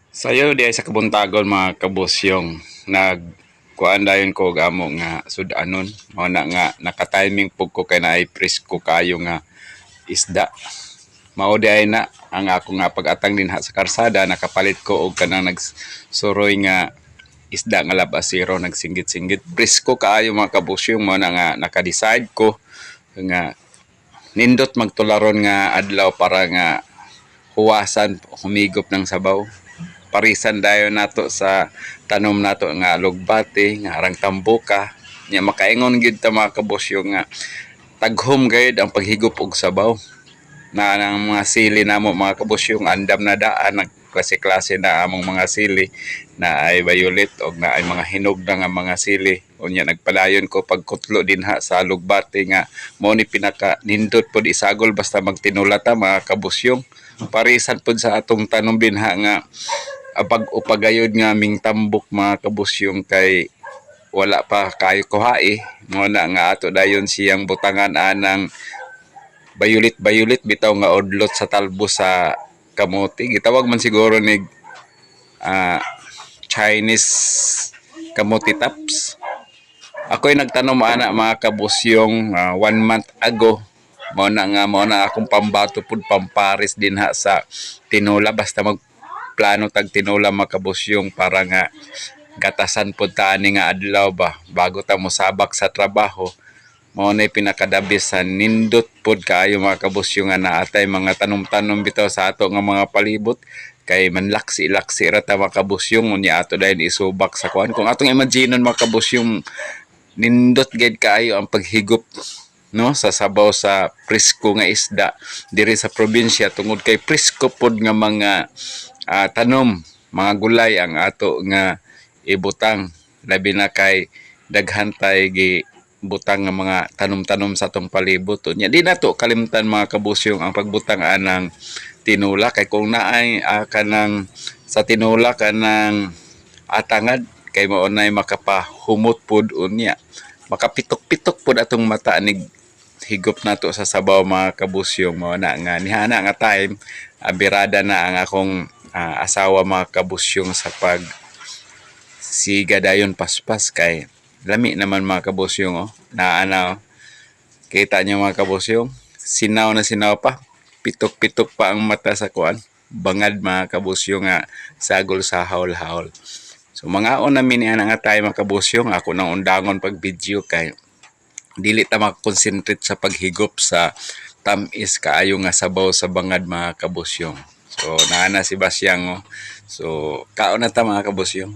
Sayo di ay sa kabuntagon mga kabusyong nagkuan dayon ko gamo nga sudanon mo na nga naka-timing pug ko kay naay presko kayo nga isda. Mao di ay na ang ako nga pag-atang dinha sa karsada nakapalit ko og kanang nagsuroy nga isda nga labasiro nagsinggit-singgit. Presko kaayo mga kabusyong mo na nga naka-decide ko nga nindot magtularon nga adlaw para nga huwasan humigop ng sabaw parisan dayon nato sa tanom nato nga lugbati nga arang tambuka nya makaingon gid ta mga kabusyo nga taghom gayud ang paghigop og sabaw na ang mga sili namo mga kabusyo andam na daan klase-klase na among mga sili na ay violet og na ay mga hinog na nga mga sili unya nagpadayon ko pagkutlo dinha sa lugbati nga mao ni pinaka nindot pod isagol basta magtinulata mga kabusyong parisan pod sa atong tanom dinha nga apag upagayod nga ming tambok mga kabusyong kay wala pa kayo kuhai mo na nga ato dayon siyang butangan anang bayulit bitaw nga odlot sa talbos sa kamote gitawag man siguro ni Chinese kamote tops. Ako'y nagtanom ana mga kabusyong 1 month ago mo na akong pambato pud pamparis dinha sa tinola basta plano tag tinola makabusyong para nga gatasan po tani nga adlaw ba bago ta mo sabak sa trabaho mao na pinakadabis sa nindot pod kaayo mga kabusyong nga naatay mga tanom-tanom bitaw sa ato nga mga palibot kay manlaksi-laksi ra ta mga kabusyong unya ato dayon isubak sa kuan kung atong imagineon mga kabusyong nindot gid kaayo ang paghigop no sa sabaw sa presko nga isda diri sa probinsya tungod kay presko pod nga mga tanom mga gulay ang ato nga ibutang labi na kay daghan tay gi butang nga mga tanom-tanom sa atong palibot nya di nato kalimtan mga kabusyong ang pagbutang anang tinula kay kung naay kanang sa tinula kanang atangad kay mao nay makapahumot pud unya makapitok-pitok pud atong mata ni higop nato sa sabaw mga kabusyong mao na nga nihana nga time abirada na ang akong asawa mga kabusyong sa pag siga dayon paspas kay lami naman mga kabusyong na kita niyo mga kabusyong sinaw na sinaw pa pitok-pitok pa ang mata sa kuan bangad mga kabusyong nga sagol sa haul-haul so mga on namin nga tayo mga kabusyong ako nang undangon pag video kay dili ta makakonsentrate sa paghigop sa tamis kaayo nga sabaw sa bangad mga kabusyong. So naana si Basyang so kaon na ta mga kabusyong.